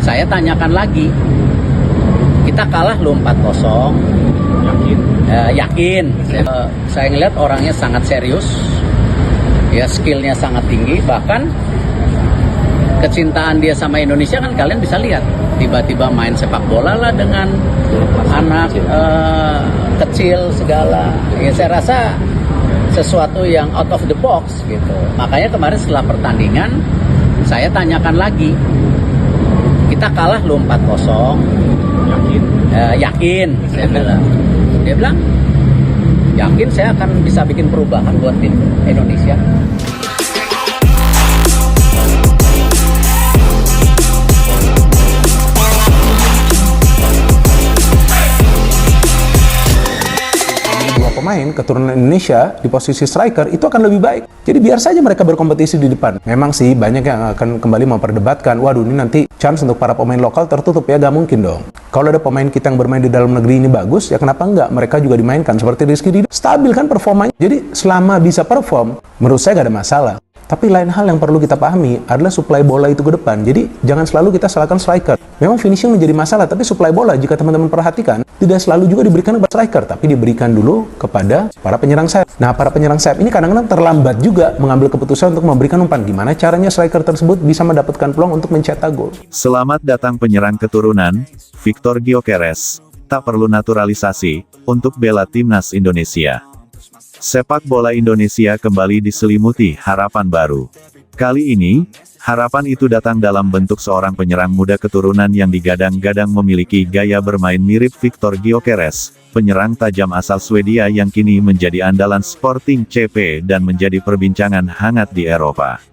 Saya tanyakan lagi, kita kalah lo 4-0. Yakin. Saya ngeliat orangnya sangat serius, ya skillnya sangat tinggi, bahkan kecintaan dia sama Indonesia kan kalian bisa lihat. Tiba-tiba main sepak bola lah dengan anak kecil segala. Ya saya rasa sesuatu yang out of the box gitu. Makanya kemarin setelah pertandingan saya tanyakan lagi, kita kalah lo 4-0. Yakin. Saya bilang. Dia bilang yakin saya akan bisa bikin perubahan buat tim Indonesia. Pemain keturunan Indonesia di posisi striker itu akan lebih baik. Jadi biar saja mereka berkompetisi di depan. Memang sih banyak yang akan kembali memperdebatkan, waduh ini nanti chance untuk para pemain lokal tertutup ya, gak mungkin dong. Kalau ada pemain kita yang bermain di dalam negeri ini bagus, ya kenapa enggak mereka juga dimainkan seperti Rizky Ridho. Stabil kan performanya. Jadi selama bisa perform, menurut saya gak ada masalah. Tapi lain hal yang perlu kita pahami adalah supply bola itu ke depan. Jadi jangan selalu kita salahkan striker. Memang finishing menjadi masalah, tapi supply bola jika teman-teman perhatikan tidak selalu juga diberikan kepada striker, tapi diberikan dulu kepada para penyerang sayap. Nah, para penyerang sayap ini kadang-kadang terlambat juga mengambil keputusan untuk memberikan umpan. Gimana caranya striker tersebut bisa mendapatkan peluang untuk mencetak gol. Selamat datang penyerang keturunan Victor Gyökeres. Tak perlu naturalisasi untuk bela timnas Indonesia. Sepak bola Indonesia kembali diselimuti harapan baru. Kali ini, harapan itu datang dalam bentuk seorang penyerang muda keturunan yang digadang-gadang memiliki gaya bermain mirip Victor Gyökeres, penyerang tajam asal Swedia yang kini menjadi andalan Sporting CP dan menjadi perbincangan hangat di Eropa.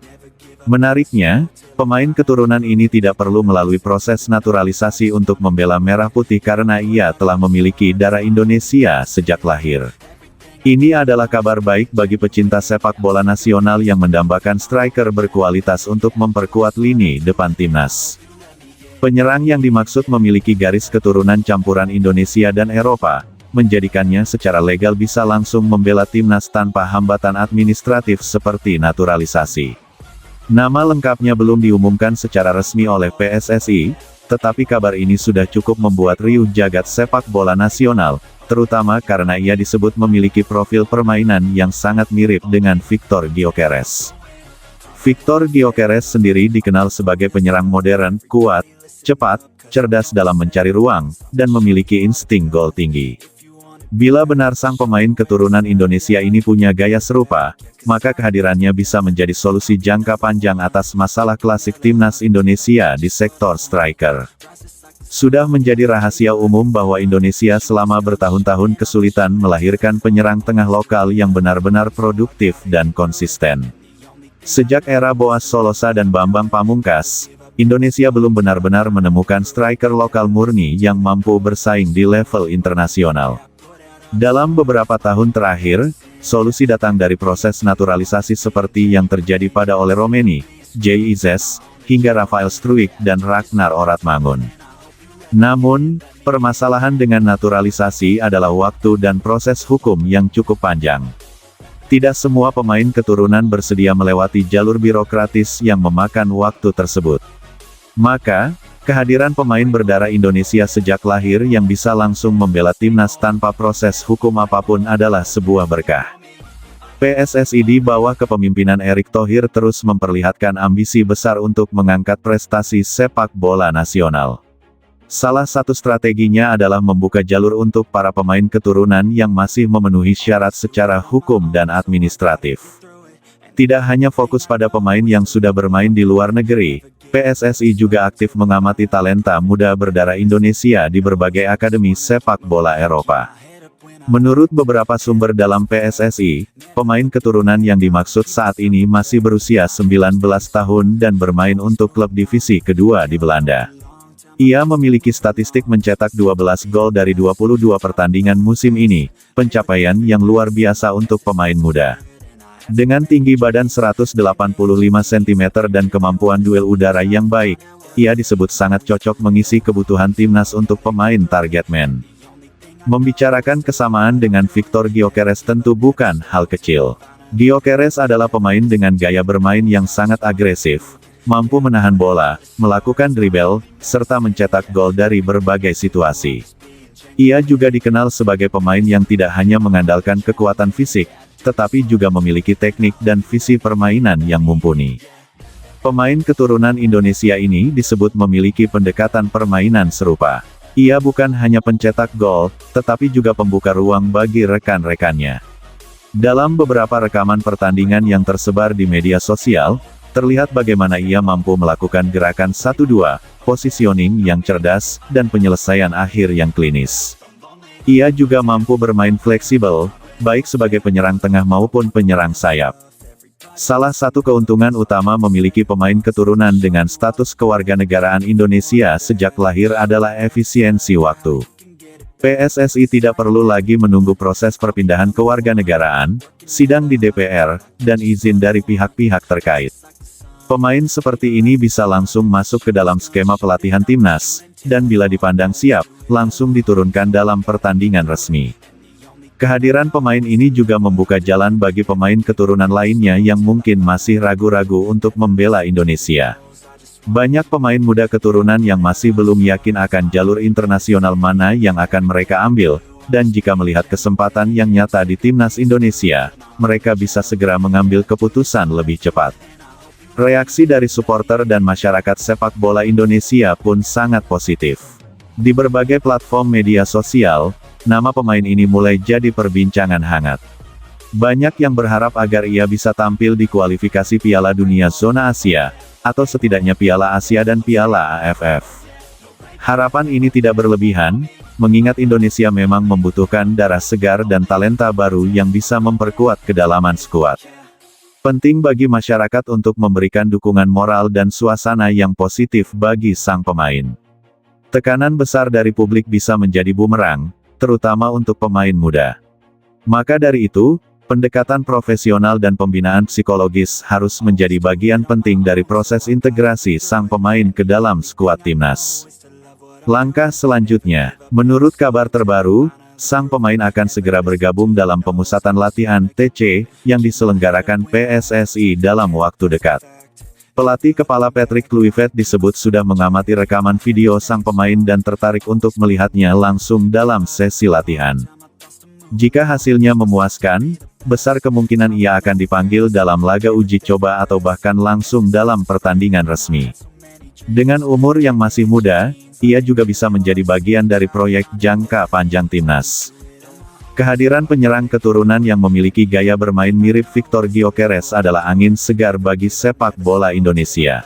Menariknya, pemain keturunan ini tidak perlu melalui proses naturalisasi untuk membela merah putih karena ia telah memiliki darah Indonesia sejak lahir. Ini adalah kabar baik bagi pecinta sepak bola nasional yang mendambakan striker berkualitas untuk memperkuat lini depan timnas. Penyerang yang dimaksud memiliki garis keturunan campuran Indonesia dan Eropa, menjadikannya secara legal bisa langsung membela timnas tanpa hambatan administratif seperti naturalisasi. Nama lengkapnya belum diumumkan secara resmi oleh PSSI, tetapi kabar ini sudah cukup membuat riuh jagat sepak bola nasional, terutama karena ia disebut memiliki profil permainan yang sangat mirip dengan Victor Gyökeres. Victor Gyökeres sendiri dikenal sebagai penyerang modern, kuat, cepat, cerdas dalam mencari ruang, dan memiliki insting gol tinggi. Bila benar sang pemain keturunan Indonesia ini punya gaya serupa, maka kehadirannya bisa menjadi solusi jangka panjang atas masalah klasik timnas Indonesia di sektor striker. Sudah menjadi rahasia umum bahwa Indonesia selama bertahun-tahun kesulitan melahirkan penyerang tengah lokal yang benar-benar produktif dan konsisten. Sejak era Boas Solosa dan Bambang Pamungkas, Indonesia belum benar-benar menemukan striker lokal murni yang mampu bersaing di level internasional. Dalam beberapa tahun terakhir, solusi datang dari proses naturalisasi seperti yang terjadi pada Ole Romeni, J. Izes, hingga Rafael Struijk dan Ragnar Oratmangun. Namun, permasalahan dengan naturalisasi adalah waktu dan proses hukum yang cukup panjang. Tidak semua pemain keturunan bersedia melewati jalur birokratis yang memakan waktu tersebut. Maka, kehadiran pemain berdarah Indonesia sejak lahir yang bisa langsung membela timnas tanpa proses hukum apapun adalah sebuah berkah. PSSI di bawah kepemimpinan Erick Thohir terus memperlihatkan ambisi besar untuk mengangkat prestasi sepak bola nasional. Salah satu strateginya adalah membuka jalur untuk para pemain keturunan yang masih memenuhi syarat secara hukum dan administratif. Tidak hanya fokus pada pemain yang sudah bermain di luar negeri, PSSI juga aktif mengamati talenta muda berdarah Indonesia di berbagai akademi sepak bola Eropa. Menurut beberapa sumber dalam PSSI, pemain keturunan yang dimaksud saat ini masih berusia 19 tahun dan bermain untuk klub divisi kedua di Belanda. Ia memiliki statistik mencetak 12 gol dari 22 pertandingan musim ini, pencapaian yang luar biasa untuk pemain muda. Dengan tinggi badan 185 cm dan kemampuan duel udara yang baik, ia disebut sangat cocok mengisi kebutuhan timnas untuk pemain target man. Membicarakan kesamaan dengan Victor Gyökeres tentu bukan hal kecil. Gyökeres adalah pemain dengan gaya bermain yang sangat agresif, mampu menahan bola, melakukan dribble, serta mencetak gol dari berbagai situasi. Ia juga dikenal sebagai pemain yang tidak hanya mengandalkan kekuatan fisik, tetapi juga memiliki teknik dan visi permainan yang mumpuni. Pemain keturunan Indonesia ini disebut memiliki pendekatan permainan serupa. Ia bukan hanya pencetak gol, tetapi juga pembuka ruang bagi rekan-rekannya. Dalam beberapa rekaman pertandingan yang tersebar di media sosial, terlihat bagaimana ia mampu melakukan gerakan 1-2, positioning yang cerdas, dan penyelesaian akhir yang klinis. Ia juga mampu bermain fleksibel, baik sebagai penyerang tengah maupun penyerang sayap. Salah satu keuntungan utama memiliki pemain keturunan dengan status kewarganegaraan Indonesia sejak lahir adalah efisiensi waktu. PSSI tidak perlu lagi menunggu proses perpindahan kewarganegaraan, sidang di DPR, dan izin dari pihak-pihak terkait. Pemain seperti ini bisa langsung masuk ke dalam skema pelatihan timnas, dan bila dipandang siap, langsung diturunkan dalam pertandingan resmi. Kehadiran pemain ini juga membuka jalan bagi pemain keturunan lainnya yang mungkin masih ragu-ragu untuk membela Indonesia. Banyak pemain muda keturunan yang masih belum yakin akan jalur internasional mana yang akan mereka ambil, dan jika melihat kesempatan yang nyata di timnas Indonesia, mereka bisa segera mengambil keputusan lebih cepat. Reaksi dari supporter dan masyarakat sepak bola Indonesia pun sangat positif. Di berbagai platform media sosial, nama pemain ini mulai jadi perbincangan hangat. Banyak yang berharap agar ia bisa tampil di kualifikasi Piala Dunia Zona Asia, atau setidaknya Piala Asia dan Piala AFF. Harapan ini tidak berlebihan, mengingat Indonesia memang membutuhkan darah segar dan talenta baru yang bisa memperkuat kedalaman skuad. Penting bagi masyarakat untuk memberikan dukungan moral dan suasana yang positif bagi sang pemain. Tekanan besar dari publik bisa menjadi bumerang, terutama untuk pemain muda. Maka dari itu, pendekatan profesional dan pembinaan psikologis harus menjadi bagian penting dari proses integrasi sang pemain ke dalam skuad timnas. Langkah selanjutnya, menurut kabar terbaru, sang pemain akan segera bergabung dalam pemusatan latihan TC yang diselenggarakan PSSI dalam waktu dekat. Pelatih kepala Patrick Kluivert disebut sudah mengamati rekaman video sang pemain dan tertarik untuk melihatnya langsung dalam sesi latihan. Jika hasilnya memuaskan, besar kemungkinan ia akan dipanggil dalam laga uji coba atau bahkan langsung dalam pertandingan resmi. Dengan umur yang masih muda, ia juga bisa menjadi bagian dari proyek jangka panjang timnas. Kehadiran penyerang keturunan yang memiliki gaya bermain mirip Victor Gyökeres adalah angin segar bagi sepak bola Indonesia.